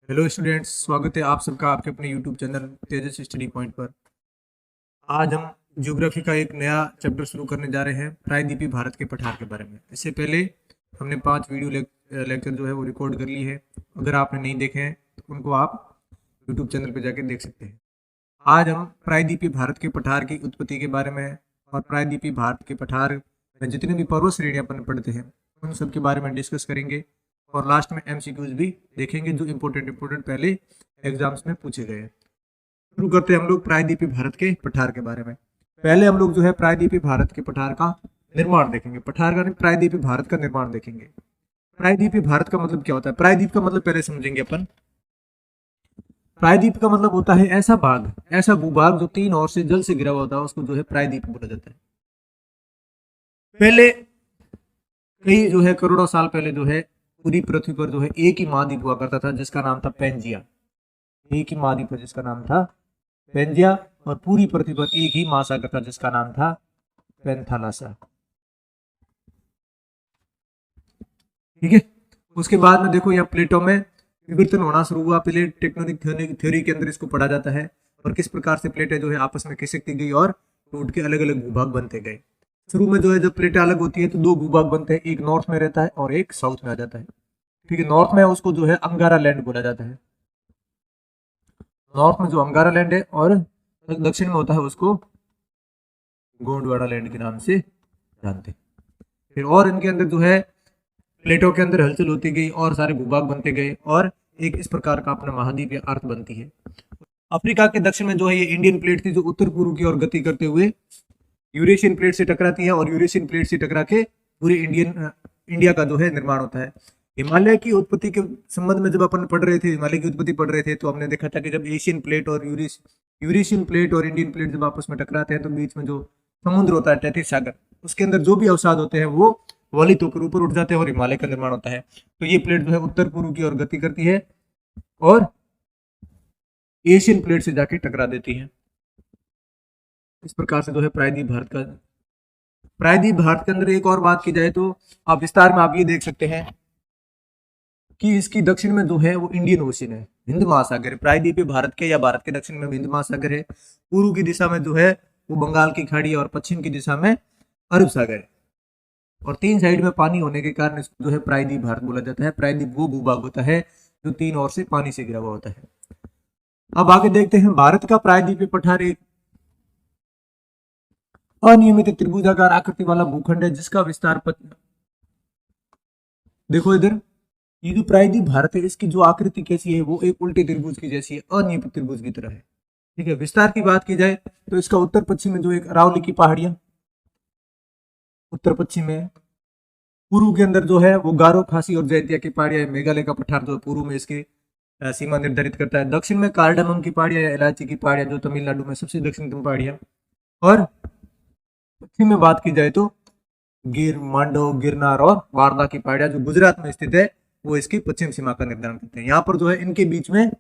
Hello students, स्वागत है आप सबका आपके अपने यूट्यूब चैनल तेजस स्टडी पॉइंट पर। आज हम ज्योग्राफी का एक नया चैप्टर शुरू करने जा रहे हैं, प्रायद्वीपीय भारत के पठार के बारे में। इससे पहले हमने 5 वीडियो लेक्चर जो है वो रिकॉर्ड कर ली है। अगर आपने नहीं देखे हैं तो उनको आप यूट्यूब चैनल पर जाके देख सकते हैं। आज हम प्रायद्वीपीय भारत के पठार की उत्पत्ति के बारे में और प्रायद्वीपीय भारत के पठार में जितने भी पर्वत श्रेणियाँ अपन पढ़ते हैं उन सब के बारे में डिस्कस करेंगे और लास्ट में एमसीक्यूज भी देखेंगे जो इम्पोर्टेंट पहले एग्जाम्स में पूछे गए हैं। शुरू करते हैं हम लोग प्रायद्वीपीय भारत के पठार के बारे में। पहले हम लोग जो है प्रायद्वीपीय भारत के पठार का निर्माण देखेंगे। पठार का नहीं, प्रायद्वीपीय भारत का निर्माण देखेंगे। प्रायद्वीपीय भारत का मतलब क्या होता है? प्रायद्वीप का मतलब पहले समझेंगे अपन। प्रायद्वीप का मतलब होता है ऐसा भाग, ऐसा भूभाग जो 3 ओर से जल से घिरा हुआ होता है, उसको जो है प्रायद्वीप बोला जाता है। पहले कई जो है करोड़ों साल पहले जो है पूरी पृथ्वी पर जो है एक ही महाद्वीप हुआ करता था जिसका नाम था पेंजिया। एक ही महाद्वीप है जिसका नाम था पेंजिया, और पूरी पृथ्वी पर एक ही महासागर था जिसका नाम था पेंथालासा। ठीक है। उसके बाद में देखो यहाँ प्लेटों में विवर्तन होना शुरू हुआ। पहले टेक्टोनिक थ्योरी के अंदर इसको पढ़ा जाता है और किस प्रकार से प्लेटें जो है आपस में खिसकती गई और टूट के अलग अलग भूभाग बनते गए। शुरू में जो है जब प्लेटें अलग होती है तो 2 भूभाग बनते हैं, एक नॉर्थ में रहता है और एक साउथ में आ जाता है। ठीक है। नॉर्थ में उसको जो है अंगारा लैंड बोला जाता है। नॉर्थ में जो अंगारा लैंड है, और दक्षिण में होता है उसको गोंडवाना लैंड के नाम से जानते हैं। फिर और इनके अंदर जो है प्लेटों के अंदर हलचल होती गई और सारे भूभाग बनते गए और एक इस प्रकार का अपना महाद्वीप या अर्थ बनती है। अफ्रीका के दक्षिण में जो है ये इंडियन प्लेट थी जो उत्तर पूर्व की ओर गति करते हुए यूरेशियन प्लेट से टकराती है और यूरेशियन प्लेट से टकरा के पूरे इंडिया का जो है निर्माण होता है। हिमालय की उत्पत्ति के संबंध में जब अपन पढ़ रहे थे, हिमालय की उत्पत्ति पढ़ रहे थे, तो हमने देखा था कि जब एशियन प्लेट और यूरेशियन प्लेट और इंडियन प्लेट जब आपस में टकराते हैं तो बीच में जो समुद्र होता है, तैतीस सागर, उसके अंदर जो भी अवसाद होते हैं वो वलित होकर ऊपर उठ जाते हैं और हिमालय का निर्माण होता है। तो ये प्लेट जो है उत्तर पूर्व की ओर गति करती है और एशियन प्लेट से जाके टकरा देती है। इस प्रकार से जो है प्रायद्वीप भारत के अंदर एक और बात की जाए तो आप विस्तार में आप ये देख सकते हैं कि इसकी दक्षिण में जो है वो इंडियन ओशन है, हिंद महासागर है। प्रायद्वीपीय भारत के या भारत के दक्षिण में हिंद महासागर है, पूर्व की दिशा में जो है वो बंगाल की खाड़ी और पश्चिम की दिशा में अरब सागर है, और 3 साइड में पानी होने के कारण इसको जो है प्रायद्वीप भारत बोला जाता है। प्रायद्वीप वो भूभाग होता है जो 3 ओर से पानी से घिरा हुआ होता है। अब आगे देखते हैं भारत का प्रायद्वीपीय पठार एक अनियमित त्रिभुजाकार आकृति वाला भूखंड है जिसका विस्तार देखो इधर, ये जो प्रायद्वीप भारत है इसकी जो आकृति कैसी है वो एक उल्टे त्रिभुज की जैसी है, अनियमित त्रिभुज की तरह है। ठीक है। विस्तार की बात की जाए तो इसका उत्तर पश्चिम में जो एक अरावली की पहाड़ियां उत्तर पश्चिम में, पूर्व के अंदर जो है वो गारो, खासी और जैंतिया की पहाड़ियां है। मेघालय का पठार जो पूर्व में इसके सीमा निर्धारित करता है। दक्षिण में कार्डामम की पहाड़ियां या इलायची की पहाड़ियां जो तमिलनाडु में सबसे दक्षिणतम पहाड़ियां, और पश्चिम में बात की जाए तो गिर, मांडव, गिरनार और वारदा की पहाड़ियां जो गुजरात में स्थित है वो इसकी पश्चिम सीमा का निर्धारण करते हैं। यहाँ पर जो है इनके बीच में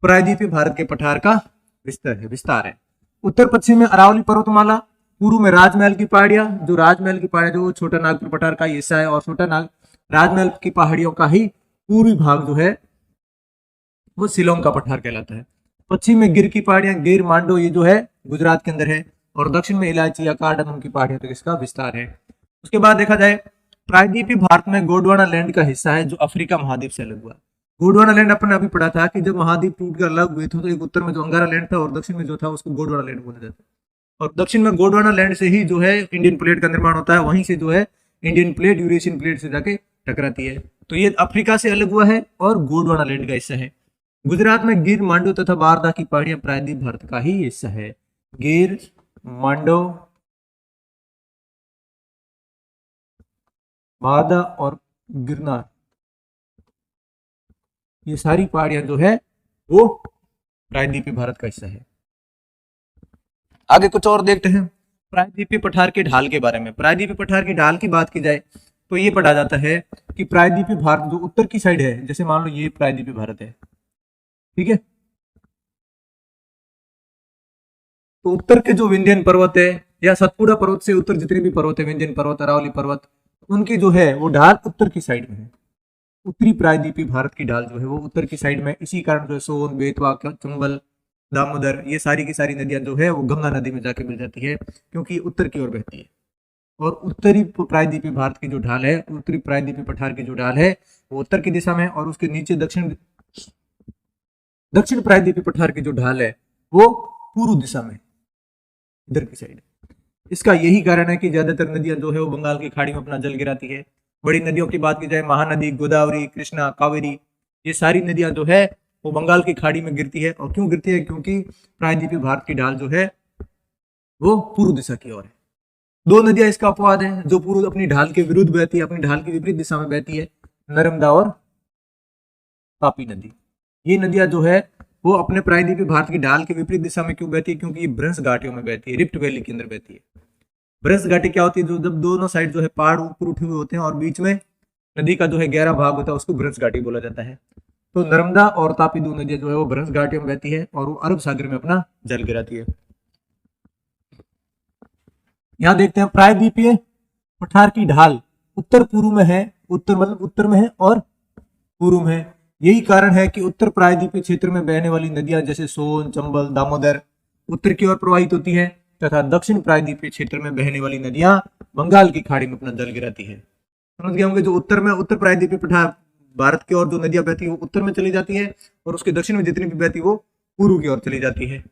प्रायद्वीपीय भारत के पठार का विस्तार है। उत्तर पश्चिम में अरावली पर्वतमाला, पूर्व में राजमहल की पहाड़ियां जो राजमहल की पहाड़ियां जो छोटा नागपुर पठार का हिस्सा है, और राजमहल की पहाड़ियों का ही पूर्वी भाग जो है वो शिलोंग का पठार कहलाता है। पश्चिम में गिर की पहाड़ियां, गिर, मांडो, ये जो है गुजरात के अंदर है, और दक्षिण में इलायची या कार्डामम की पहाड़ियां, तो इसका विस्तार है। उसके बाद देखा जाए प्रायद्वीपीय भारत में गोंडवाना लैंड का हिस्सा है जो अफ्रीका महाद्वीप से अलग हुआ। गोंडवाना लैंड अपन ने अभी पढ़ा था कि जब महाद्वीप टूटकर अलग हुए थे तो एक उत्तर में जो अंगारा लैंड था और दक्षिण में जो था उसको गोंडवाना लैंड बोला जाता है, और दक्षिण में गोंडवाना लैंड से ही जो है इंडियन प्लेट का निर्माण होता है। वहीं से जो है इंडियन प्लेट यूरेशियन प्लेट से जाके टकराती है। तो ये अफ्रीका से अलग हुआ है और गोंडवाना लैंड का हिस्सा है। गुजरात में गिर, मांडो तथा वारदा की पहाड़ियां प्रायद्वीप भारत का ही हिस्सा है। गिर, मांडो, वारदा और गिरनार, ये सारी पहाड़ियां जो है वो प्रायद्वीपीय भारत का हिस्सा है। आगे कुछ और देखते हैं प्रायद्वीपीय पठार के ढाल के बारे में। प्रायद्वीपीय पठार के ढाल की बात की जाए तो ये पढ़ा जाता है कि प्रायद्वीपीय भारत जो उत्तर की साइड है, जैसे मान लो ये प्रायद्वीपीय भारत है, ठीक है, तो उत्तर के जो विंध्यन पर्वत है या सतपुड़ा पर्वत से उत्तर जितने भी पर्वत है, विंध्यन पर्वत, अरावली पर्वत, उनकी जो है वो ढाल उत्तर की साइड में है। उत्तरी प्रायद्वीपीय भारत की ढाल जो है वो उत्तर की साइड में, इसी कारण जो है सोन, बेतवा, चंबल, दामोदर, ये सारी की सारी नदियां जो है वो गंगा नदी में जाके मिल जाती है, क्योंकि ये उत्तर की ओर बहती है। और उत्तरी प्रायद्वीपीय भारत की जो ढाल है, उत्तरी प्रायद्वीपीय पठार की जो ढाल है वो उत्तर की दिशा में, और उसके नीचे दक्षिण प्रायद्वीपीय पठार की जो ढाल है वो पूर्व दिशा में, इधर की साइड। इसका यही कारण है कि ज्यादातर नदियां जो है वो बंगाल की खाड़ी में अपना जल गिराती है। बड़ी नदियों की बात की जाए, महानदी, गोदावरी, कृष्णा, कावेरी, ये सारी नदियां जो है वो बंगाल की खाड़ी में गिरती है। और क्यों गिरती है? क्योंकि प्रायद्वीपीय भारत की ढाल जो है वो पूर्व दिशा की ओर है। दो नदियां इसका अपवाद है जो पूर्व अपनी ढाल के विरुद्ध बहती है, अपनी ढाल की विपरीत दिशा में बहती है, नर्मदा और तापी नदी। ये नदियां जो है वो अपने प्रायद्वीपीय भारत की ढाल के विपरीत दिशा में क्यों बहती है? क्योंकि ये भ्रंश घाटियों में बहती है, रिफ्ट वैली के अंदर बहती है। भ्रंश घाटी क्या होती है? जो जब दोनों साइड जो है पहाड़ ऊपर उठे हुए होते हैं और बीच में नदी का जो है गहरा भाग होता है, उसको भ्रंश घाटी बोला जाता है। तो नर्मदा और तापी दो नदियां जो है वो भ्रंश घाटियों में बहती है और वो अरब सागर में अपना जल गिराती है। यहाँ देखते हैं प्रायद्वीपीय पठार की ढाल उत्तर पूर्व में है, उत्तर मतलब उत्तर में है और पूर्व में है। यही कारण है कि उत्तर प्रायद्वीपीय क्षेत्र में बहने वाली नदियां जैसे सोन, चंबल, दामोदर उत्तर की ओर प्रवाहित होती है, तथा दक्षिण प्रायद्वीपीय क्षेत्र में बहने वाली नदियां बंगाल की खाड़ी में अपना जल गिराती है। समझ गए होंगे? जो उत्तर में, उत्तर प्रायद्वीपीय पठार भारत की ओर जो नदियां बहती है वो उत्तर में चली जाती है, और उसके दक्षिण में जितनी भी बहती है वो पूर्व की ओर चली जाती है।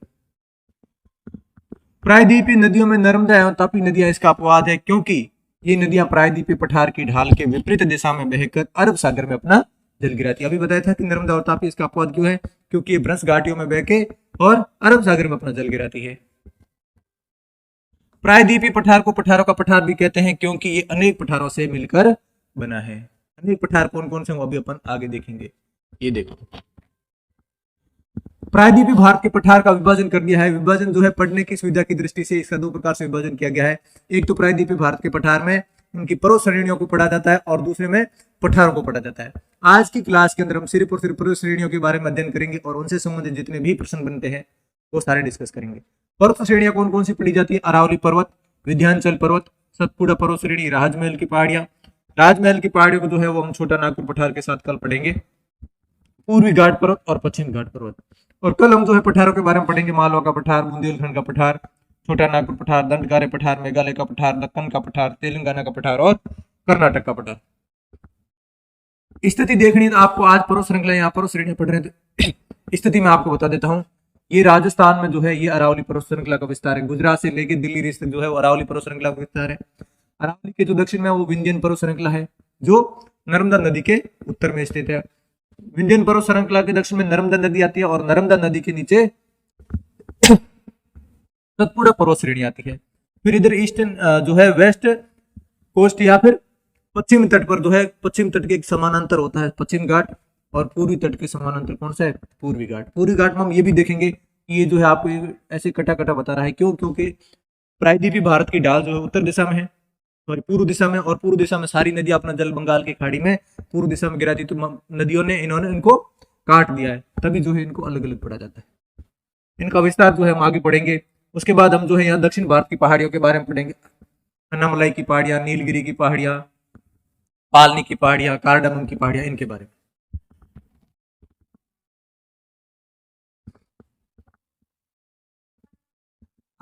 प्रायद्वीपीय नदियों में नर्मदा एवं तापी नदियां इसका अपवाद है, क्योंकि ये नदियां प्रायद्वीपीय पठार की ढाल के विपरीत दिशा में बहकर अरब सागर में अपना जल गिराती है। अभी बताया था कि नर्मदा और तापी इसका अपवाद क्यों है? क्योंकि ये भ्रंश घाटियों में बह के और अरब सागर में अपना जल गिराती है। प्रायद्वीपीय पठार को पठारों का पठार भी कहते हैं, क्योंकि ये अनेक पठारों से मिलकर बना है। अनेक पठार कौन कौन से वो अभी अपन आगे देखेंगे। ये देखो, प्रायद्वीपीय भारत के पठार का विभाजन कर दिया है। विभाजन जो है पढ़ने की सुविधा की दृष्टि से इसका दो प्रकार से विभाजन किया गया है। एक तो प्रायद्वीपीय भारत के पठार में उनकी पर्वत श्रेणियों को पढ़ा जाता है, और दूसरे में पठारों को पढ़ा जाता है। आज की क्लास के अंदर हम सिर्फ और सिर्फ पर्वत श्रेणियों के बारे में अध्ययन करेंगे, और उनसे संबंधित जितने भी प्रश्न बनते हैं वो सारे डिस्कस करेंगे। पर्वत श्रेणियां कौन कौन सी पढ़ी जाती है? अरावली पर्वत, विंध्याचल पर्वत, सतपुड़ा पर्वत श्रेणी, राजमहल की पहाड़ियां। राजमहल की पहाड़ियों को जो है वो हम छोटा नागपुर पठार के साथ कल पढ़ेंगे। पूर्वी घाट पर्वत और पश्चिम घाट पर्वत। और कल हम जो है पठारों के बारे में पढ़ेंगे। मालवा का पठार, बुंदेलखंड का पठार, छोटा नागपुर पठार, दंडकारण्य पठार, मेघालय का पठार, दक्कन का पठार, तेलंगाना का पठार और कर्नाटक का पठार। स्थिति देखनी तो आपको आज पर्वत श्रृंखला, यहाँ पर्वत श्रेणियां पढ़ रहे थे, स्थिति में आपको बता देता हूँ। ये राजस्थान में जो है ये अरावली पर्वत श्रृंखला का विस्तार है। गुजरात से लेकर दिल्ली रेस तक जो है वो अरावली पर्वत श्रृंखला का विस्तार है। अरावली के जो दक्षिण में वो विंध्यन पर्वत श्रृंखला है, जो नर्मदा नदी के उत्तर में स्थित है। विंध्यन पर्वत श्रृंखला के दक्षिण में नर्मदा नदी आती है, और नर्मदा नदी के नीचे सतपुड़ा पर्वत श्रेणी आती है। फिर इधर ईस्टर्न जो है वेस्ट कोस्ट या फिर पश्चिम तट पर जो है, पश्चिम तट के एक समानांतर होता है पश्चिम घाट, और पूर्वी तट के समानांतर कौन सा है? पूर्वी घाट। पूर्वी घाट में हम ये भी देखेंगे कि ये जो है आपको ऐसे कटा कटा बता रहा है। क्यों? क्योंकि प्रायद्वीपीय भारत की ढाल जो है उत्तर दिशा में है, सॉरी पूर्व दिशा में, और पूर्व दिशा में सारी नदियां अपना जल बंगाल की खाड़ी में पूर्व दिशा में गिराती, तो नदियों ने इन्होंने इनको काट दिया है, तभी जो है इनको अलग अलग पढ़ा जाता है। इनका विस्तार जो है हम आगे पढ़ेंगे। उसके बाद हम जो है यहाँ दक्षिण भारत की पहाड़ियों के बारे में पढ़ेंगे। अन्नामलाई की पहाड़ियां, नीलगिरी की पहाड़ियां, पालनी की पहाड़ियां, कार्डमम की पहाड़ियां, इनके बारे में।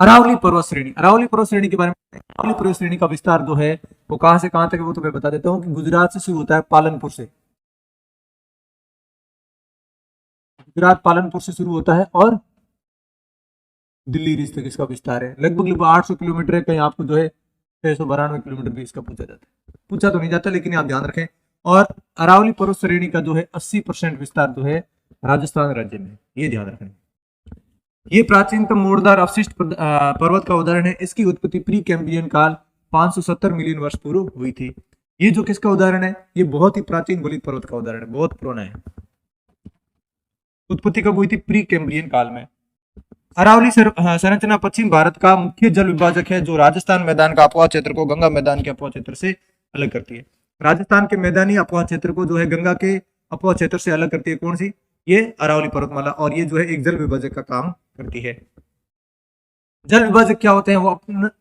अरावली पर्वत श्रेणी, अरावली पर्वत श्रेणी के बारे में। अरावली पर्वत श्रेणी का विस्तार जो है वो कहां से कहां तक है वो तो मैं बता देता हूँ कि गुजरात से शुरू होता है, पालनपुर से। गुजरात पालनपुर से शुरू होता है और दिल्ली रिज तक इसका विस्तार है। लगभग 800 किलोमीटर है, कहीं आपको जो है 692 किलोमीटर भी इसका पूछा जाता है। पूछा तो नहीं जाता, लेकिन आप ध्यान रखें। और अरावली पर्वत श्रेणी का जो है 80% विस्तार जो है राजस्थान राज्य में, ये ध्यान रखें। ये प्राचीनतम मोड़दार अवशिष्ट पर्वत का उदाहरण है। इसकी उत्पत्ति प्री कैम्ब्रियन काल 570 मिलियन वर्ष पूर्व हुई थी। ये जो किसका उदाहरण है? ये बहुत ही प्राचीन गलित पर्वत का उदाहरण है, बहुत पुराना है। उत्पत्ति कब हुई थी? प्री कैम्ब्रियन काल में। अरावली संरचना पश्चिम भारत का मुख्य जल विभाजक है, जो राजस्थान मैदान का अपवाह क्षेत्र को गंगा मैदान के अपवाह क्षेत्र से अलग करती है। राजस्थान के मैदानी अपवाह क्षेत्र को जो है गंगा के अपवाह क्षेत्र से अलग करती है। कौन सी? ये अरावली पर्वतमाला, और ये जो है एक जल विभाजक का काम करती है। जल विभाजक क्या होते हैं? वो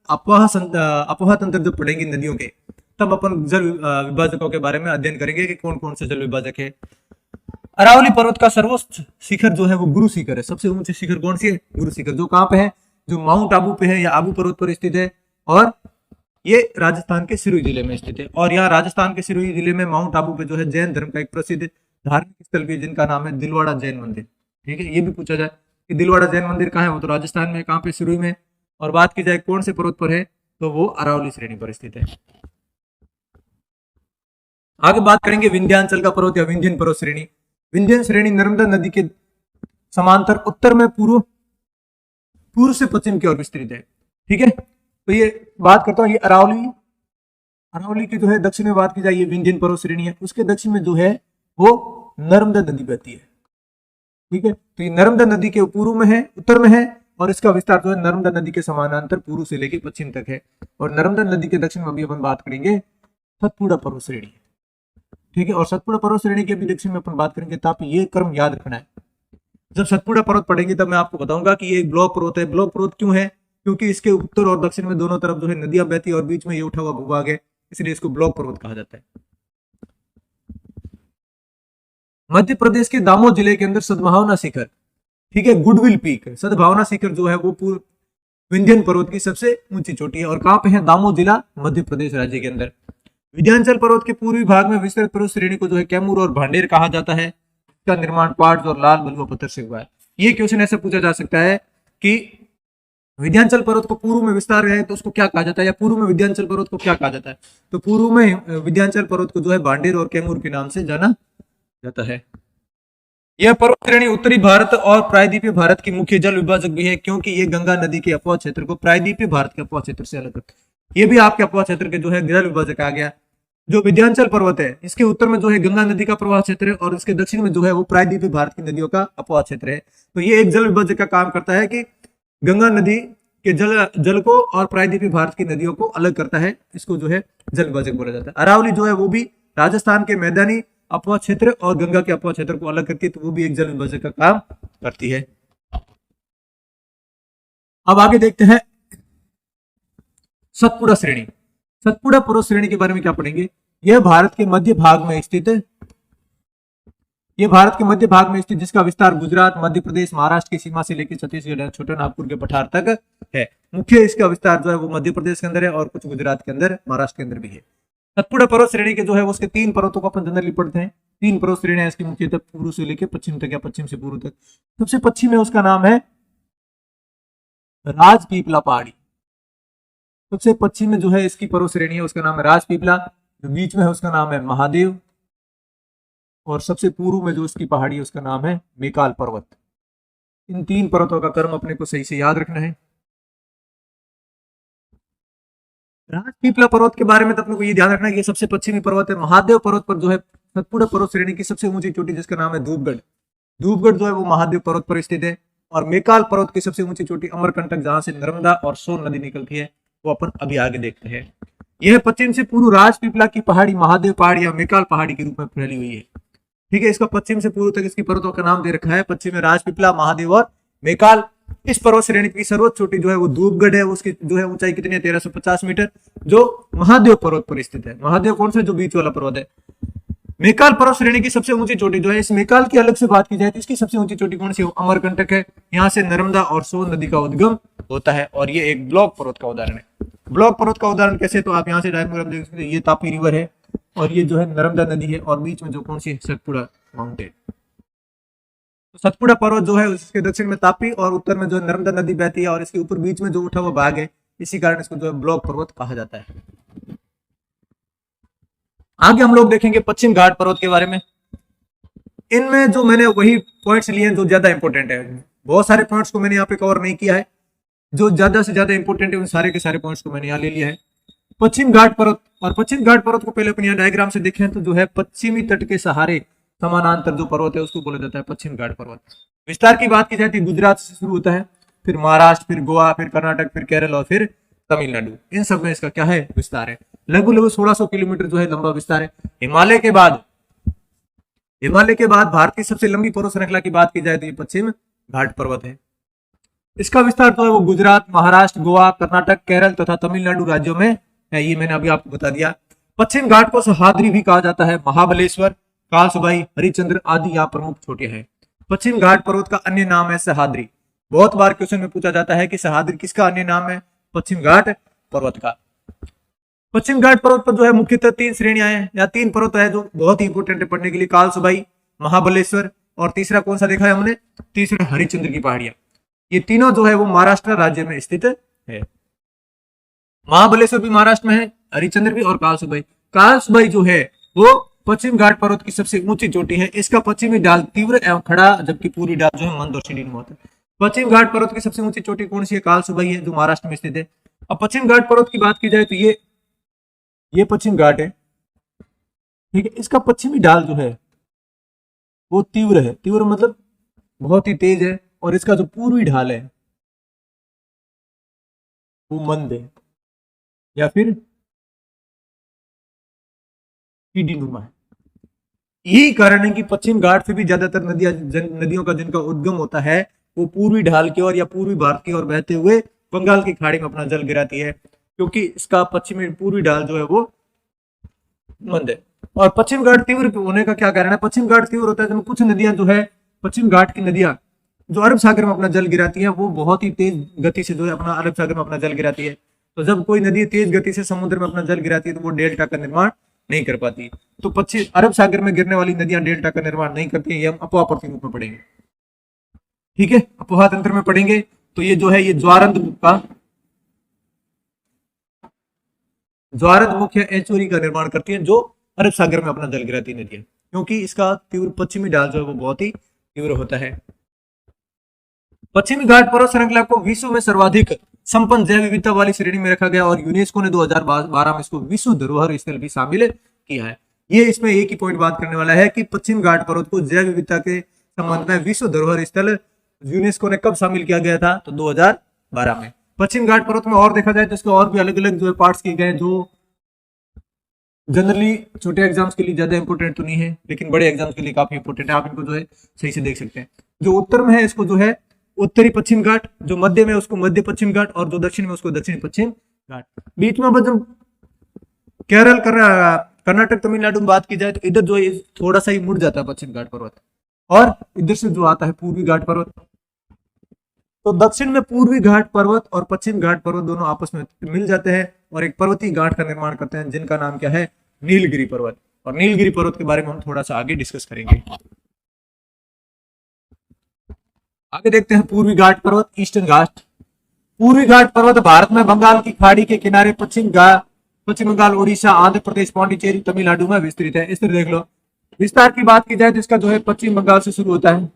अपवाह तंत्र जब पढ़ेंगे नदियों के, तब अपन जल विभाजकों के बारे में अध्ययन करेंगे कि कौन कौन से जल विभाजक है। अरावली पर्वत का सर्वोच्च शिखर जो है वो गुरु शिखर है। सबसे ऊंची शिखर कौन सी है? गुरु शिखर, जो कहाँ पे है? जो माउंट आबू पे है या आबू पर्वत पर स्थित है, और ये राजस्थान के सिरोही जिले में स्थित है। और यहाँ राजस्थान के सिरोही जिले में माउंट आबू पे जो है जैन धर्म का एक प्रसिद्ध धार्मिक स्थल भी है, जिनका नाम है दिलवाड़ा जैन मंदिर। ठीक है, ये भी पूछा जाए कि दिलवाड़ा जैन मंदिर कहाँ है, वो तो राजस्थान में, कहाँ पे? सिरोही में। और बात की जाए कौन से पर्वत पर है, तो वो अरावली श्रेणी पर स्थित है। आगे बात करेंगे विंध्याचल का पर्वत या विंध्यन पर्वत श्रेणी। विंध्यन श्रेणी नर्मदा नदी के समांतर उत्तर में पूर्व से पश्चिम की ओर विस्तृत है। ठीक है, तो ये बात करता हूं, ये अरावली की जो है दक्षिण में बात की जाए, ये विंध्यन पर्वत श्रेणी है। उसके दक्षिण में जो है वो नर्मदा नदी बहती है। ठीक है, तो ये नर्मदा नदी के पूर्व में है, उत्तर में है, और इसका विस्तार जो है नर्मदा नदी के समानांतर पूर्व से लेकर पश्चिम तक है। और नर्मदा नदी के दक्षिण में अभी अपन बात करेंगे सतपुड़ा पर्वत श्रेणी। ठीक है, और सतपुड़ा पर्वत श्रेणी के भी दक्षिण में अपन बात करेंगे, ताकि ये क्रम याद रखना है। जब सतपुड़ा पर्वत पढ़ेंगे तब मैं आपको बताऊंगा कि ये एक ब्लॉक पर्वत है। ब्लॉक पर्वत क्यों है? क्योंकि इसके उत्तर और दक्षिण में दोनों तरफ जो है नदियां बहती है और बीच में ये उठा हुआ भूभाग है, इसलिए इसको ब्लॉक पर्वत कहा जाता है। मध्य प्रदेश के दामोह जिले के अंदर सद्भावना शिखर, ठीक है, गुडविल पीक, सद्भावना शिखर जो है वो पूर्व विंध्यन पर्वत की सबसे ऊंची चोटी है। और कहां पे है? दामोह जिला, मध्य प्रदेश राज्य के अंदर। विंध्याचल पर्वत के पूर्वी भाग में विस्तृत पर्वत श्रेणी को जो है कैमूर और भांडेर कहा जाता है। इसका निर्माण क्वार्ट्ज और लाल बलुआ पत्थर से हुआ है। ये क्वेश्चन ऐसे पूछा जा सकता है कि विंध्याचल पर्वत को पूर्व में विस्तार है तो उसको क्या कहा जाता है, या पूर्व में विंध्याचल पर्वत को क्या कहा जाता है? तो पूर्व में विंध्याचल पर्वत को जो है भांडेर और कैमूर के नाम से जाना जाता है। यह पर्वत श्रेणी उत्तरी भारत और प्रायद्वीपीय भारत की मुख्य जल विभाजक भी है, क्योंकि ये गंगा नदी के अपवाह क्षेत्र को प्रायद्वीपीय भारत के अपवाह क्षेत्र से अलग करता है। ये भी आपके अपवाह क्षेत्र के जो है जल विभाजक आ गया। जो विंध्याचल पर्वत है, इसके उत्तर में जो है गंगा नदी का प्रवाह क्षेत्र है, और इसके दक्षिण में जो है वो प्रायद्वीपीय भारत की नदियों का अपवाह क्षेत्र है। तो ये एक जल विभाजक का काम करता है कि गंगा नदी के जल को और प्रायद्वीपीय भारत की नदियों को अलग करता है। इसको जो है जल विभाजक बोला जाता है। अरावली जो है वो भी राजस्थान के मैदानी अपवाह क्षेत्र और गंगा के अपवाह क्षेत्र को अलग करती है, तो वो भी एक जल विभाजक का काम करती है। अब आगे देखते हैं सतपुड़ा श्रेणी। सतपुड़ा पर्वत श्रेणी के बारे में क्या पढ़ेंगे? यह भारत के मध्य भाग में स्थित है। यह भारत के मध्य भाग में स्थित, जिसका विस्तार गुजरात, मध्य प्रदेश, महाराष्ट्र की सीमा से लेकर छत्तीसगढ़, छोटा नागपुर के पठार तक है। मुख्य इसका विस्तार जो है वो मध्य प्रदेश के अंदर है, और कुछ गुजरात के अंदर, महाराष्ट्र के अंदर भी है। सतपुड़ा पर्वत श्रेणी के जो है उसके 3 पर्वतों को अपन जनरली पढ़ते हैं। 3 पर्वत श्रेणियां इसकी मुख्यतः पूर्व से लेकर पश्चिम तक, या पश्चिम से पूर्व तक। सबसे पश्चिम है उसका नाम है राजपीपला पहाड़ी। सबसे पश्चिम में जो है इसकी पर्वत श्रेणी है उसका नाम है राजपीपला। जो बीच में है उसका नाम है महादेव, और सबसे पूर्व में जो इसकी पहाड़ी है उसका नाम है मेकाल पर्वत। इन 3 पर्वतों का क्रम अपने को सही से याद रखना है। राजपीपला पर्वत के बारे में तो अपने को ये ध्यान रखना है कि ये सबसे पश्चिमी पर्वत है। महादेव पर्वत पर जो है सतपुड़ा पर्वत श्रेणी की सबसे ऊंची चोटी, जिसका नाम है धूपगढ़। धूपगढ़ जो है वो महादेव पर्वत पर स्थित है। और मेकाल पर्वत की सबसे ऊंची चोटी अमरकंटक, जहां से नर्मदा और सोन नदी निकलती है, वो अपन अभी आगे देखते हैं। यह पश्चिम से पूर्व राजपीपला की पहाड़ी महादेव पहाड़ी या मेकाल पहाड़ी के रूप में फैली हुई है। ठीक है, इसका पश्चिम से पूर्व तक इसकी पर्वतों का नाम दे रखा है। पश्चिम में राजपीपला, महादेव और मेकाल। इस पर्वत श्रेणी की सर्वोच्च चोटी जो है वो धूपगढ़ है। उसकी जो है ऊंचाई कितनी है? 1350 मीटर, जो महादेव पर्वत पर स्थित है। महादेव कौन सा? जो बीच वाला पर्वत है। मेकाल पर्वत श्रेणी की सबसे ऊंची चोटी जो है, इस मेकाल की अलग से बात की जाए तो इसकी सबसे ऊंची चोटी कौन सी है? अमरकंटक है। यहाँ से नर्मदा और सोन नदी का उद्गम होता है, और ये एक ब्लॉक पर्वत का उदाहरण है। ब्लॉक पर्वत का उदाहरण कैसे? तो आप यहाँ से डायग्राम देख सकते हैं। ये तापी रिवर है, और ये जो है नर्मदा नदी है, और बीच में जो कौन सी है? सतपुड़ा माउंटेन। तो सतपुड़ा पर्वत जो है उसके दक्षिण में तापी और उत्तर में जो नर्मदा नदी बहती है, और इसके ऊपर बीच में जो उठा हुआ भाग है, इसी कारण इसको जो है ब्लॉक पर्वत कहा जाता है। आगे हम लोग देखेंगे पश्चिम घाट पर्वत के बारे में। इनमें जो मैंने वही पॉइंट्स लिए हैं जो ज्यादा इंपॉर्टेंट है। बहुत सारे पॉइंट्स को मैंने यहाँ पे कवर नहीं किया है, जो ज्यादा से ज्यादा इंपॉर्टेंट है उन सारे के सारे पॉइंट्स को मैंने यहाँ ले लिया है। पश्चिम घाट पर्वत, और पश्चिम घाट पर्वत को पहले अपन यहाँ डायग्राम से देखें तो जो है पश्चिमी तट के सहारे समानांतर जो पर्वत है उसको बोला जाता है पश्चिम घाट पर्वत। विस्तार की बात की जाती है गुजरात से शुरू होता है, फिर महाराष्ट्र, फिर गोवा, फिर कर्नाटक, फिर केरल और फिर तमिलनाडु। इन सब में इसका क्या है? विस्तार है। लगभग 1600 किलोमीटर जो है लंबा विस्तार है। हिमालय के बाद भारत की सबसे लंबी पर्वत श्रृंखला की बात की जाए तो ये पश्चिम घाट पर्वत है। इसका विस्तार तो है वो गुजरात, महाराष्ट्र, गोवा, कर्नाटक, केरल तथा तमिलनाडु राज्यों में है। ये मैंने अभी आपको बता दिया। पश्चिम घाट को सह्याद्री भी कहा जाता है। महाबलेश्वर, कालसुबाई, हरिश्चंद्र आदि यहाँ प्रमुख चोटियां हैं। पश्चिम घाट पर्वत का अन्य नाम है सह्याद्री। बहुत बार क्वेश्चन में पूछा जाता है कि सह्याद्री किसका अन्य नाम है? पश्चिम घाट पर्वत का। पश्चिम घाट पर्वत पर जो है मुख्यतः 3 श्रेणियां हैं या 3 पर्वत है जो बहुत ही इंपोर्टेंट है पढ़ने के लिए। कालसुबाई, महाबलेश्वर और तीसरा कौन सा देखा है हमने? तीसरा हरिश्चंद्र की पहाड़ियां। ये तीनों जो है वो महाराष्ट्र राज्य में स्थित है। महाबलेश्वर भी महाराष्ट्र में है, हरिश्चंद्र भी और कालसुबाई। कालसुबाई जो है वो पश्चिम घाट पर्वत की सबसे ऊंची चोटी है। इसका पश्चिमी ढाल तीव्र एवं खड़ा, जबकि पूर्वी ढाल जो है मंद और सीढ़ी होता है। पश्चिम घाट पर्वत की सबसे ऊंची चोटी कौन सी है? कालसुबाई है, जो महाराष्ट्र में स्थित है। अब पश्चिम घाट पर्वत की बात की जाए तो ये पश्चिम घाट है, ठीक है। इसका पश्चिमी ढाल जो है वो तीव्र है, तीव्र मतलब बहुत ही तेज है, और इसका जो पूर्वी ढाल है वो मंद है या फिर सीढ़ीनुमा है। यही कारण है कि पश्चिम घाट से भी ज्यादातर नदियों का जिनका उद्गम होता है वो पूर्वी ढाल की ओर या पूर्वी भारत की ओर बहते हुए बंगाल की खाड़ी में अपना जल गिराती है, क्योंकि इसका पश्चिमी पूर्वी ढाल जो है वो मंद है। और पश्चिम घाट तीव्र होने का क्या कारण है? पश्चिम घाट तीव्र होता है जब कुछ नदियां जो है, पश्चिम घाट की नदियां जो अरब सागर में अपना जल गिराती है, वो बहुत ही तेज गति से जो है अपना अरब सागर में अपना जल गिराती है। तो जब कोई नदी तेज गति से समुद्र में अपना जल गिराती है तो वो डेल्टा का निर्माण नहीं कर पाती। तो पश्चिम अरब सागर में गिरने वाली नदियां डेल्टा का निर्माण नहीं करती है। ये हम अपवाह प्रतिरूप में पढ़ेंगे, ठीक है। अपवाह तंत्र में पढ़ेंगे तो ये जो है ये ज्वारंद मुख्य एचोरी का निर्माण करती है, जो अरब सागर में अपना जल गिराती नदियां, क्योंकि इसका तीव्र पश्चिमी ढाल जो है वो बहुत ही तीव्र होता है। पश्चिमी घाट पर्वत श्रृंखला को विश्व में सर्वाधिक संपन्न जैव विविधता वाली श्रेणी में रखा गया और यूनेस्को ने 2012 में इसको विश्व धरोहर स्थल भी शामिल किया है। ये इसमें एक ही पॉइंट बात करने वाला है कि पश्चिम घाट पर्वत को जैव विविधता के संबंध में विश्व धरोहर स्थल यूनेस्को ने कब शामिल किया गया था? तो 2012 में। पश्चिम घाट पर्वत में और देखा जाए तो इसके और भी अलग अलग जो है पार्ट्स किए गए, जो जनरली छोटे एग्जाम्स के लिए ज्यादा इंपोर्टेंट तो नहीं है, लेकिन बड़े एग्जाम्स के लिए काफी इंपोर्टेंट है। आप इनको जो है सही से देख सकते हैं। जो उत्तर में है इसको जो है उत्तरी पश्चिम घाट, जो मध्य में उसको मध्य पश्चिम घाट, और जो दक्षिण में उसको दक्षिणी पश्चिम घाट। बीच में जब केरल कर्नाटक तमिलनाडु में बात की जाए तो इधर जो है थोड़ा सा ही मुड़ जाता है पश्चिम घाट पर्वत, और इधर से जो आता है पूर्वी घाट पर्वत। तो दक्षिण में पूर्वी घाट पर्वत और पश्चिम घाट पर्वत दोनों आपस में मिल जाते हैं और एक पर्वतीय घाट का निर्माण करते हैं, जिनका नाम क्या है? नीलगिरी पर्वत। और नीलगिरी पर्वत के बारे में हम थोड़ा सा आगे डिस्कस करेंगे। आगे देखते हैं पूर्वी घाट पर्वत, ईस्टर्न घाट। पूर्वी घाट पर्वत भारत में बंगाल की खाड़ी के किनारे पश्चिम बंगाल, उड़ीसा, आंध्र प्रदेश, पांडिचेरी, तमिलनाडु में विस्तृत है। इस तरह देख लो। विस्तार की बात की जाए तो इसका जो है पश्चिम बंगाल से शुरू होता है,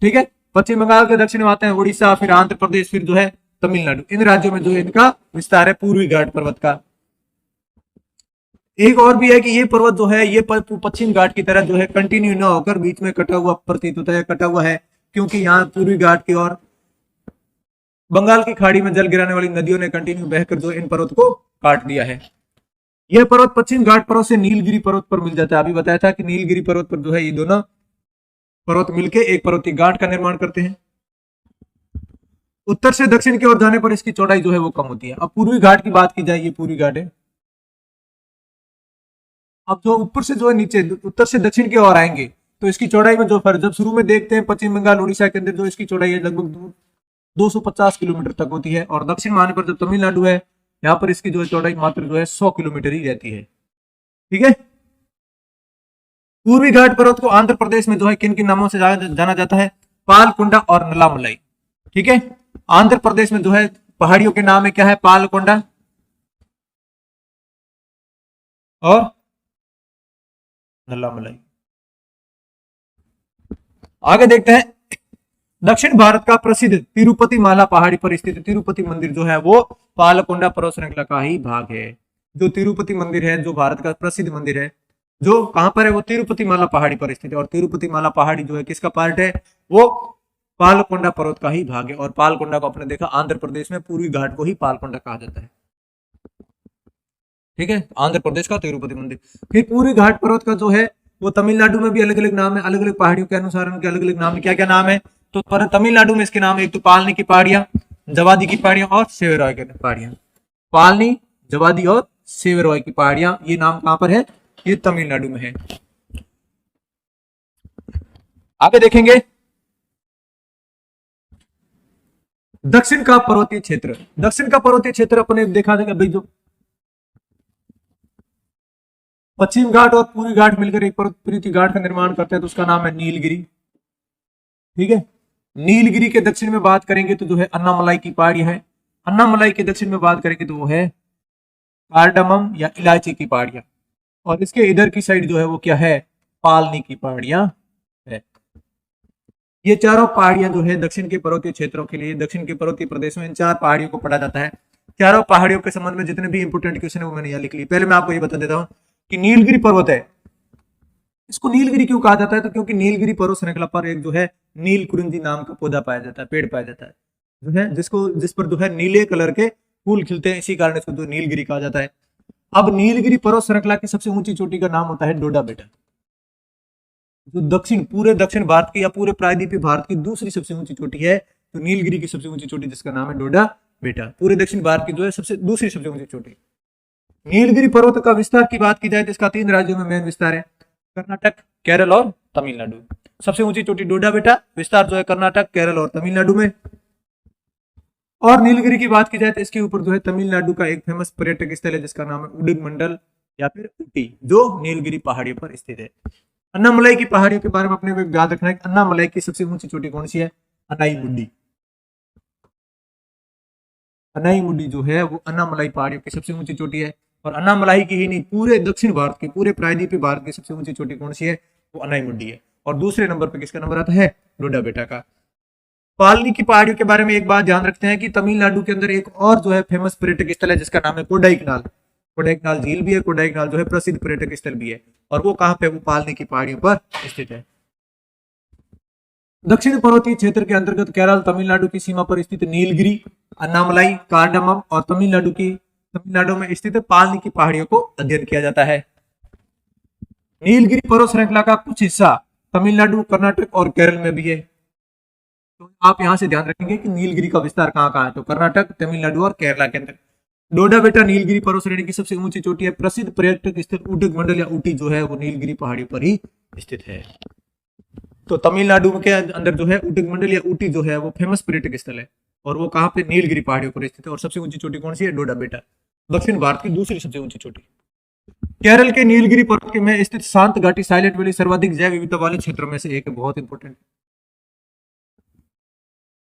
ठीक है। पश्चिम बंगाल के दक्षिण में आते हैं उड़ीसा, फिर आंध्र प्रदेश, फिर जो है तमिलनाडु। इन राज्यों में जो है इनका विस्तार है पूर्वी घाट पर्वत का। एक और भी है कि ये पर्वत जो है ये पश्चिम घाट की तरह जो है कंटिन्यू न होकर बीच में कटा हुआ प्रतीत होता है, कटा हुआ है, क्योंकि यहाँ पूर्वी घाट की और बंगाल की खाड़ी में जल गिराने वाली नदियों ने कंटिन्यू बहकर जो इन पर्वत को काट दिया है। यह पर्वत पश्चिम घाट पर्वत से नीलगिरी पर्वत पर मिल जाता है। अभी बताया था कि नीलगिरी पर्वत पर जो है ये दोनों पर्वत मिलकर एक पर्वतीय घाट का निर्माण करते हैं। उत्तर से दक्षिण की ओर जाने पर इसकी चौड़ाई जो है वो कम होती है। अब पूर्वी घाट की बात की जाए, ये पूर्वी घाट है। अब जो ऊपर से जो है नीचे उत्तर से दक्षिण की ओर आएंगे तो इसकी चौड़ाई में जो फर्क, जब शुरू में देखते हैं पश्चिम बंगाल उड़ीसा के अंदर जो इसकी चौड़ाई है लगभग 250 किलोमीटर तक होती है, और दक्षिण में आने पर जब तमिलनाडु है यहाँ पर इसकी जो है चौड़ाई मात्र जो है 100 किलोमीटर ही रहती है, ठीक है। पूर्वी घाट पर्वत को आंध्र प्रदेश में जो है किन किन नामों से जाना जाता है? पालकुंडा और नलामलाई, ठीक है। आंध्र प्रदेश में जो है पहाड़ियों के नाम है क्या है? पालकुंडा और नलामलाई। आगे देखते हैं दक्षिण भारत का प्रसिद्ध तिरुपति माला पहाड़ी पर स्थित तिरुपति मंदिर जो है वो पालकुंडा पर्वत श्रृंखला का ही भाग है। जो तिरुपति मंदिर है जो भारत का प्रसिद्ध मंदिर है, जो कहां पर है? वो तिरुपति माला पहाड़ी पर स्थित है। और तिरुपति माला पहाड़ी जो है किसका पार्ट है? वो पालकुंडा पर्वत का ही भाग है। और पालकुंडा को आपने देखा आंध्र प्रदेश में पूर्वी घाट को ही पालकुंडा कहा जाता है, ठीक है। आंध्र प्रदेश का तिरुपति मंदिर। फिर पूर्वी घाट पर्वत का जो है वो तमिलनाडु में भी अलग अलग नाम है, अलग अलग पहाड़ियों के अनुसार उनके अलग अलग नाम है। क्या क्या नाम है? तो तमिलनाडु में इसके नाम है एक तो पालनी की पहाड़ियां, जवादी की पहाड़ियां और सेवराय की पहाड़ियां। पालनी, जवादी और सेवरॉय की पहाड़ियां, ये नाम कहां पर है, ये तमिलनाडु में है। आगे देखेंगे दक्षिण का पर्वतीय क्षेत्र। दक्षिण का पर्वतीय क्षेत्र अपने देखा था भाई, जो पश्चिम घाट और पूर्वी घाट मिलकर एक पर्वतीय घाट का निर्माण करते हैं, तो उसका नाम है नीलगिरी। ठीक है, नीलगिरी के दक्षिण में बात करेंगे तो जो है अन्नामलाई की पहाड़ी है। अन्नामलाई के दक्षिण में बात करेंगे तो वो है कार्डमम या इलायची की पहाड़ियां। और इसके इधर की साइड जो है वो क्या है, पालनी की पहाड़ियां है। ये चारों पहाड़ियां जो है दक्षिण के पर्वतीय क्षेत्रों के लिए, दक्षिण के पर्वतीय प्रदेश में इन चार पहाड़ियों को पढ़ा जाता है। चारों पहाड़ियों के संबंध में जितने भी इंपोर्टेंट क्वेश्चन है वो मैंने यहाँ लिख ली। पहले मैं आपको ये बता देता हूँ कि नीलगिरी पर्वत है, इसको नीलगिरी क्यों कहा जाता है, तो क्योंकि नीलगिरी पर्वत श्रृंखला पर एक जो है नील कुरुंजी नाम का पौधा पाया जाता है, पेड़ पाया जाता है, जो है जिस पर जो है नीले कलर के फूल खिलते हैं, इसी कारण इसको जो नीलगिरी कहा जाता है। अब नीलगिरी पर्वत श्रृंखला की सबसे ऊंची चोटी का नाम होता है डोडा बेटा, जो पूरे दक्षिण भारत की या पूरे प्रायद्वीपीय भारत की दूसरी सबसे ऊंची चोटी है। तो नीलगिरी की सबसे ऊंची चोटी जिसका नाम है डोडा बेटा, पूरे दक्षिण भारत की जो है दूसरी सबसे ऊंची चोटी। नीलगिरी पर्वत का विस्तार की बात की जाए तो इसका 3 राज्यों में मेन विस्तार है, कर्नाटक, केरल और तमिलनाडु। सबसे ऊंची चोटी डोडा बेटा, विस्तार जो है कर्नाटक, केरल और तमिलनाडु में। और नीलगिरी की बात की जाए तो इसके ऊपर जो है तमिलनाडु का एक फेमस पर्यटक स्थल है जिसका नाम है उडगमंडल या फिर ऊटी, जो नीलगिरी पहाड़ियों पर स्थित है। अन्नामलाई की पहाड़ियों के बारे में अपने को याद रखना है कि अन्नामलाई की सबसे ऊंची चोटी कौन सी है, अनाई मुड्डी जो है वो अन्नामलाई पहाड़ियों की सबसे ऊंची चोटी है। और अन्नामलाई की ही नहीं, पूरे दक्षिण भारत की, पूरे प्रायद्वीपीय भारत की सबसे ऊंची चोटी कौन सी है, वो अनाई मुड्डी है। और दूसरे नंबर पर किसका नंबर आता है, डोडा बेटा का। पालनी की पहाड़ियों के बारे में एक बात ध्यान रखते हैं कि तमिलनाडु के अंदर एक और जो है फेमस पर्यटक स्थल है जिसका नाम है कोडाईकनाल। कोडाईकनाल झील भी है, कोडाईकनाल जो है प्रसिद्ध पर्यटक स्थल भी है, और वो कहां पे, वो पालनी की पहाड़ियों पर स्थित है। दक्षिण पर्वतीय क्षेत्र के अंतर्गत केरल तमिलनाडु की सीमा पर स्थित नीलगिरी, अन्नामलाई, कार्डमम और तमिलनाडु में स्थित पालनी की पहाड़ियों को अध्ययन किया जाता है। नीलगिरी पर्वत श्रृंखला का कुछ हिस्सा तमिलनाडु, कर्नाटक और केरल में भी है। तो आप यहां से ध्यान रखेंगे कि नीलगिरी का विस्तार कहां कहां है, तो कर्नाटक, तमिलनाडु और केरला के अंदर। डोडा बेटा नीलगिरी पर्वत श्रेणी की सबसे ऊंची चोटी है। प्रसिद्ध पर्यटक स्थल उडगमंडल या ऊटी जो है वो नीलगिरी पहाड़ी पर ही स्थित है। तो तमिलनाडु के अंदर जो है उडगमंडल या ऊटी जो है वो फेमस पर्यटक स्थल है, और वो कहां पे, नीलगिरी पहाड़ियों पर स्थित है। और सबसे ऊंची चोटी कौन सी है, डोडा बेटा, दक्षिण भारत की दूसरी सबसे ऊंची चोटी। केरल के नीलगिरी पर्वत में स्थित शांत घाटी साइलेंट वैली सर्वाधिक जैव विविधता वाले क्षेत्रों में से एक है, बहुत इंपॉर्टेंट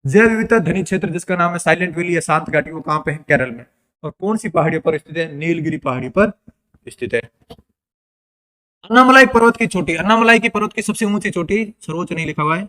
जैव विविधता धनी क्षेत्र जिसका नाम है साइलेंट वैली या शांत घाटी, वो कहां पे है, केरल में। और कौन सी पहाड़ियों पर स्थित है, नीलगिरी पहाड़ी पर स्थित है। अन्नामलाई पर्वत की चोटी, अन्नामलाई की पर्वत की सबसे ऊंची चोटी, सर्वोच्च नहीं लिखा हुआ है,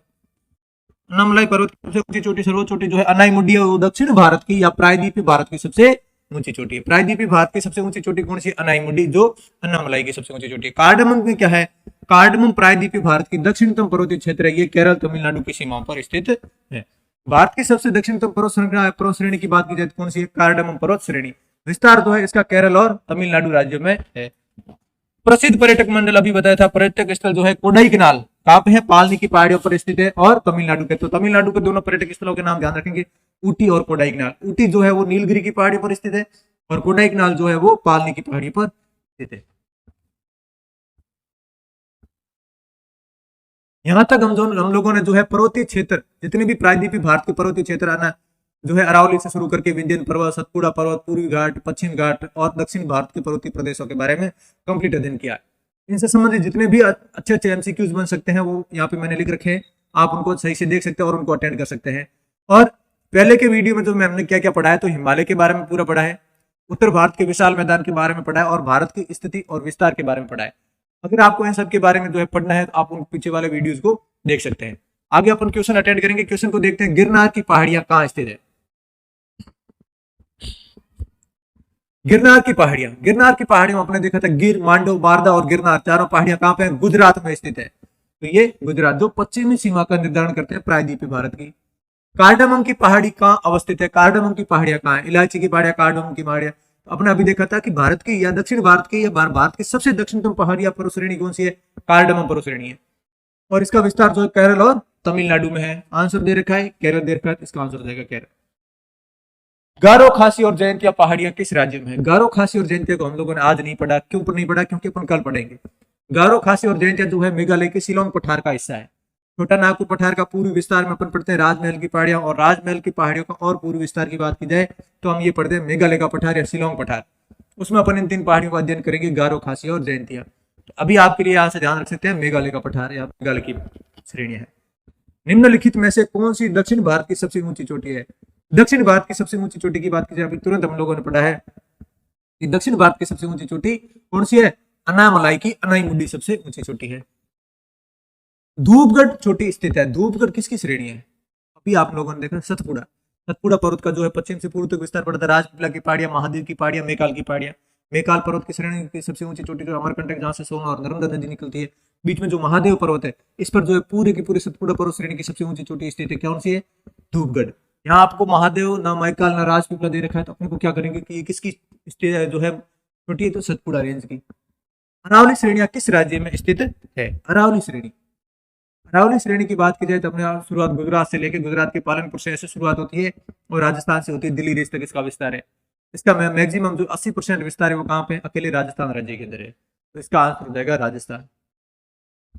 अन्नामलाई पर्वत की सबसे ऊंची चोटी, सर्वोच्च चोटी जो है अनाई मुड्डी है, वो दक्षिण भारत की या प्रायद्वीपीय भारत की सबसे ऊंची चोटी है। प्रायद्वीपीय भारत की सबसे ऊंची चोटी कौन सी, अनाई मुड्डी, जो अन्नामलाई की सबसे ऊंची चोटी है। कार्डमम में क्या है, कार्डमम प्रायद्वीपीय भारत की दक्षिणतम पर्वतीय क्षेत्र है, ये केरल तमिलनाडु की सीमाओं पर स्थित है। भारत की सबसे दक्षिणतम पर्वत श्रेणी की बात की जाए तो कौन सी है, कार्डमम पर्वत श्रेणी। विस्तार जो है इसका केरल और तमिलनाडु राज्य में है। प्रसिद्ध पर्यटक मंडल अभी बताया था, पर्यटक स्थल जो है कोडाईकनाल कहां पे है, पालनी की पहाड़ियों पर स्थित है, और तमिलनाडु के, तो तमिलनाडु के दोनों पर्यटक स्थलों के नाम ध्यान रखेंगे, ऊटी और कोडाईकनाल। ऊटी जो है वो नीलगिरी की पहाड़ी पर स्थित है, और कोडाईकनाल जो है वो पालनी की पहाड़ी पर स्थित है। यहां तक हम लोगों ने जो है पर्वतीय क्षेत्र, जितने भी प्रायद्वीपीय भारत के पर्वतीय क्षेत्र आना जो है, अरावली से शुरू करके विंध्यन पर्वत, सतपुड़ा पर्वत, पूर्वी घाट, पश्चिम घाट और दक्षिण भारत के पर्वतीय प्रदेशों के बारे में कंप्लीट अध्ययन किया। इनसे संबंधित जितने भी अच्छे अच्छे एमसीक्यूज बन सकते हैं वो यहाँ पे मैंने लिख रखे हैं, आप उनको सही से देख सकते हैं और उनको अटेंड कर सकते हैं। और पहले के वीडियो में जो हमने क्या क्या पढ़ा है, तो हिमालय के बारे में पूरा पढ़ा है, उत्तर भारत के विशाल मैदान के बारे में पढ़ा है, और भारत की स्थिति और विस्तार के बारे में पढ़ा है। अगर आपको इन सब के बारे में जो है पढ़ना है तो आप उन पीछे वाले वीडियोस को देख सकते हैं। आगे अपन क्वेश्चन अटेंड करेंगे। क्वेश्चन को देखते हैं, गिरनार की पहाड़ियां कहां स्थित है। गिरनार की पहाड़ियां आपने देखा था, गिर, मांडव, बारदा और गिरनार चारों पहाड़ियां कहां पे हैं, गुजरात में स्थित है। तो ये गुजरात जो पश्चिमी सीमा का निर्धारण करते हैं प्रायद्वीपीय भारत की। कार्डमम की पहाड़ी कहां अवस्थित है, कार्डमम की पहाड़ियां कहां है, इलायची की पहाड़ियां, कार्डमम की पहाड़ियां। अपने अभी देखा था कि भारत की या दक्षिण भारत की या भारत की सबसे दक्षिणतम पहाड़ी या पर्वत श्रेणी कौन सी है, कार्डमम पर्वत श्रेणी है, और इसका विस्तार जो है केरल और तमिलनाडु में है। आंसर दे रखा है केरल दे रखा है, इसका आंसर हो जाएगा केरल। गारो, खासी और जयंतिया पहाड़ियां किस राज्य में है? गारो, खासी और जयंतिया को हम लोगों ने आज नहीं पढ़ा। क्यों नहीं पढ़ा? क्योंकि अपन कल पढ़ेंगे। गारो, खासी और जयंतिया जो है मेघालय के शिलोंग पठार का हिस्सा है। छोटा नागपुर पठार का पूर्वी विस्तार में अपन पढ़ते हैं राजमहल की पहाड़ियां, और राजमहल की पहाड़ियों का और पूर्वी विस्तार की बात की जाए तो हम ये पढ़ते हैं मेघालय का पठार या शिलोंग पठार। उसमें अपन इन 3 पहाड़ियों का अध्ययन करेंगे, गारो, खासी और जयंतिया। तो अभी आपके लिए यहाँ से ध्यान रख सकते हैं मेघालय का पठार या मेघालय की श्रेणी है। निम्नलिखित में से कौन सी दक्षिण भारत की सबसे ऊंची चोटी है? दक्षिण भारत की सबसे ऊंची चोटी की बात की जाए अभी तुरंत हम लोगों ने पढ़ा है कि दक्षिण भारत की सबसे ऊंची चोटी कौन सी है? अनामलाई की अनाईमुड्डी सबसे ऊंची चोटी है। धूपगढ़ चोटी स्थित है। धूपगढ़ किसकी श्रेणी है? अभी आप लोगों ने देखा सतपुड़ा। सतपुड़ा पर्वत का जो है पश्चिम से पूर्व तक विस्तार पड़ता है। राजपीपला की पहाड़ियां, महादेव की पहाड़ियां, मेकाल की पहाड़ियां। मेकाल पर्वत की श्रेणी की सबसे ऊंची चोटी जो अमरकंटक, जहां से सोन और नर्मदा नदी निकलती है। बीच में जो महादेव पर्वत है, इस पर जो है पूरे की पूरे सतपुड़ा पर्वत श्रेणी की सबसे ऊंची चोटी स्थित है। कौन सी है? धूपगढ़। यहाँ आपको महादेव ना मैकाल ना राजपीपला दे रखा है, तो अपने को क्या करेंगे कि ये किसकी जो है चोटी है? तो सतपुड़ा रेंज की। अरावली श्रेणियां किस राज्य में स्थित है? अरावली श्रेणी। अरावली श्रेणी की बात की जाए तो अपने शुरुआत गुजरात से लेकर, गुजरात के पालनपुर से ऐसे शुरुआत होती है और राजस्थान से होती है दिल्ली रेंज तक इसका विस्तार है। इसका मैक्सिमम जो 80% विस्तार है वो कहाँ पे? अकेले राजस्थान राज्य के अंदर है। तो इसका आंसर हो जाएगा राजस्थान।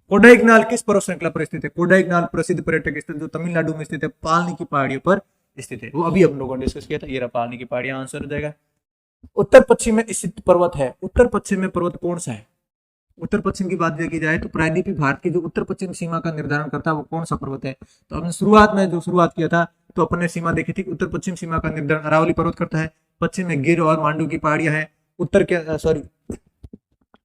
कोडाईकनाल किस पर्वत श्रृंखला पर स्थित है? कोडाईकनाल प्रसिद्ध पर्यटक स्थल जो तमिलनाडु में स्थित है, पालनी की पहाड़ियों पर स्थित है। वो अभी हम लोगों ने डिस्कस किया था। ये रहा पालनी की पहाड़ियां, आंसर हो जाएगा। उत्तर पश्चिम में स्थित पर्वत है। उत्तर पश्चिम में पर्वत कौन सा है? उत्तर पश्चिम की बात की जाए तो प्रायद्वीपीय भारत की जो उत्तर पश्चिम सीमा का निर्धारण करता है वो कौन सा पर्वत है? तो हमने शुरुआत में जो शुरुआत किया था तो अपन ने सीमा देखी थी। उत्तर पश्चिम सीमा का निर्धारण अरावली पर्वत करता है। पश्चिम में गिर और मांडू की पहाड़ियां हैं। उत्तर के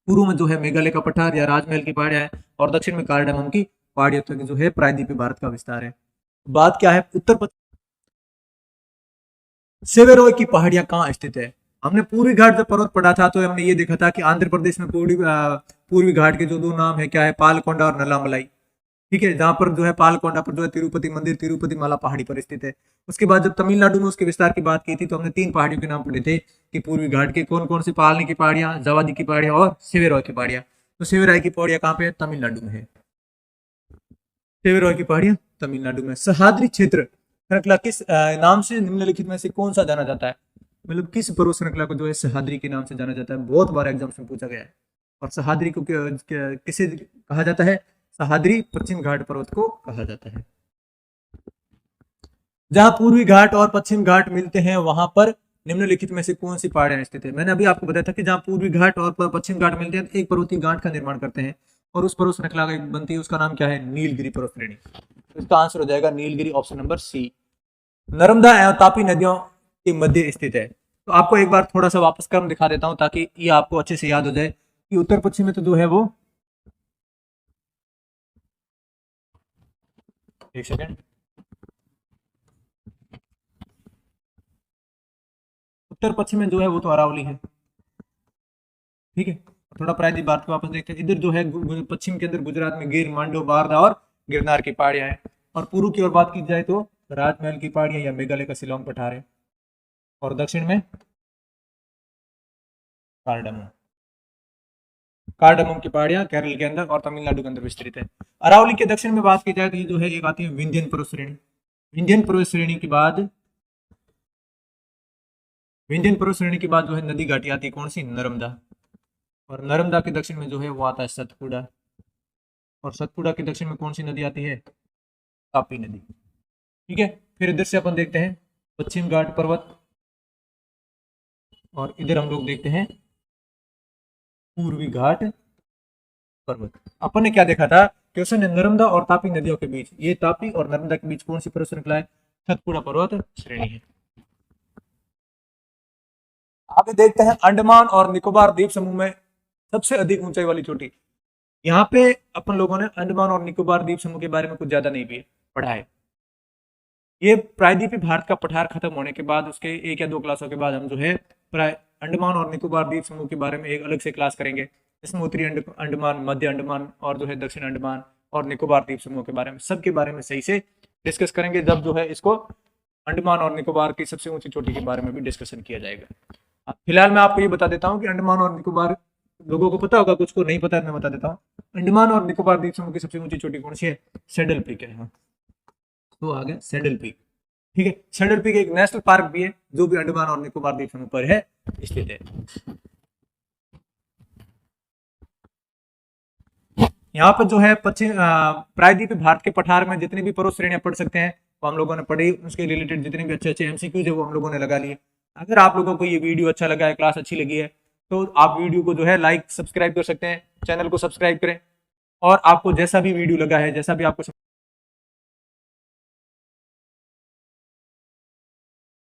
पूर्व में जो है मेघालय का पठार या राजमहल की पहाड़ियां हैं, और दक्षिण में कार्डामम की पहाड़ियों तक जो है प्रायद्वीपीय भारत का विस्तार है। बात क्या है? उत्तर पश्चिम सेवेरोय की पहाड़ियां कहाँ स्थित है? हमने पूर्वी घाट जब पर्वत पढ़ा था तो हमने ये देखा था कि आंध्र प्रदेश में पूर्वी घाट के जो 2 नाम है क्या है? पालकोंडा और नलामलाई। ठीक है, जहां पर जो है पालकोंडा पर जो है तिरुपति मंदिर तिरुपति माला पहाड़ी पर स्थित है। उसके बाद जब तमिलनाडु में उसके विस्तार की बात की थी तो हमने 3 पहाड़ियों के नाम पढ़े थे कि पूर्वी घाट के कौन कौन सी? पालनी की पहाड़ियां, जावादी की पहाड़ियां और सेवेरोय की पहाड़ियां। तो सेवेरोय की पहाड़ियां कहाँ पे है? तमिलनाडु में है। सेवेरोय की पहाड़ियां तमिलनाडु में। सह्याद्री क्षेत्र श्रृंखला किस नाम से निम्नलिखित में से कौन सा जाना जाता है? मतलब किस पर्वत श्रृंखला को जो है सह्याद्री के नाम से जाना जाता है? बहुत बार एग्जाम्स में पूछा गया है। और सह्याद्री को किसे कहा जाता है? सह्याद्री पश्चिम घाट पर्वत को कहा जाता है। जहां पूर्वी घाट और पश्चिम घाट मिलते हैं वहां पर निम्नलिखित में से कौन सी पहाड़ियां स्थित है? मैंने अभी आपको बताया था कि जहां पूर्वी घाट और पश्चिम घाट मिलते हैं तो एक पर्वतीय गांठ का निर्माण करते हैं, और उस पर्वत श्रृंखला का बनती है, उसका नाम क्या है? नीलगिरी पर्वत श्रेणी। इसका आंसर हो जाएगा Nilgiri, option number C. Narmada एवं तापी नदियों के मध्य स्थित है। तो आपको एक बार थोड़ा सा वापस क्रम दिखा देता हूं ताकि ये आपको अच्छे से याद हो जाए कि उत्तर पश्चिम में तो जो है वो, एक सेकेंड, उत्तर पश्चिम में जो है वो तो अरावली है। ठीक है, थोड़ा प्रायद्वीप भारत को वापस देखते हैं। इधर जो है पश्चिम के अंदर गुजरात में गिर, मांडो, बारदा और गिरनार की पहाड़ियां हैं। और पूर्व की ओर बात की जाए तो राजमहल की पहाड़ियां या मेघालय का शिलोंग पठार है। और दक्षिण में कार्डमम। कार्डमम की पहाड़ियां केरल के अंदर और तमिलनाडु के अंदर विस्तृत है। अरावली के दक्षिण में बात की जाए तो ये जो है एक आती है विंध्यन पर्वत श्रेणी। विंध्यन पर्वत श्रेणी के बाद जो है नदी घाटी आती है, कौन सी? नर्मदा। और नर्मदा के दक्षिण में जो है वो आता है सतपुड़ा। और सतपुड़ा के दक्षिण में कौन सी नदी आती है? तापी नदी। ठीक है, फिर इधर से अपन देखते हैं पश्चिम घाट पर्वत, और इधर हम लोग देखते हैं पूर्वी घाट पर्वत। अपन ने क्या देखा था? क्वेश्चन ने नर्मदा और तापी नदियों के बीच, ये तापी और नर्मदा के बीच कौन सी पर्वत श्रृंखला है? सतपुड़ा पर्वत श्रेणी है। आगे देखते हैं अंडमान और निकोबार द्वीप समूह में सबसे अधिक ऊंचाई वाली चोटी। यहाँ पे अपन लोगों ने अंडमान और निकोबार द्वीप समूह के बारे में कुछ ज्यादा नहीं पढ़ा है। ये प्रायद्वीपीय भारत का पठार खत्म होने के बाद उसके 1 या 2 क्लासों के बाद हम जो है अंडमान और निकोबार द्वीप समूह के बारे में एक अलग से क्लास करेंगे। इसमें उत्तरी अंडमान, मध्य अंडमान और जो है दक्षिण अंडमान और निकोबार द्वीप समूह के बारे में, सबके बारे में सही से डिस्कस करेंगे। जब जो है इसको अंडमान और निकोबार की सबसे ऊंची चोटी के बारे में भी डिस्कशन किया जाएगा। फिलहाल मैं आपको ये बता देता हूँ कि अंडमान और निकोबार, लोगों को पता होगा, कुछ को नहीं पता है, मैं बता देता हूँ। अंडमान और निकोबार द्वीप समूह की सबसे ऊंची चोटी कौन सी है? सैडल पीक है। तो आ गया सैडल पीक। ठीक है। शेडल पीक एक नेशनल पार्क भी है जो भी अंडमान और निकोबार द्वीप समूह पर है स्थित है। यहाँ पर जो है पश्चिम प्रायद्वीप भारत के पठार में जितनी भी पर्वत श्रेणियां पढ़ सकते हैं वो हम लोगों ने पढ़ी, उसके रिलेटेड जितने भी अच्छे अच्छे एमसीक्यूज है वो हम लोगों ने लगा लिए। अगर आप लोगों को ये वीडियो अच्छा लगा है, क्लास अच्छी लगी है, तो आप वीडियो को जो है लाइक सब्सक्राइब कर सकते हैं, चैनल को सब्सक्राइब करें, और आपको जैसा भी वीडियो लगा है, जैसा भी आपको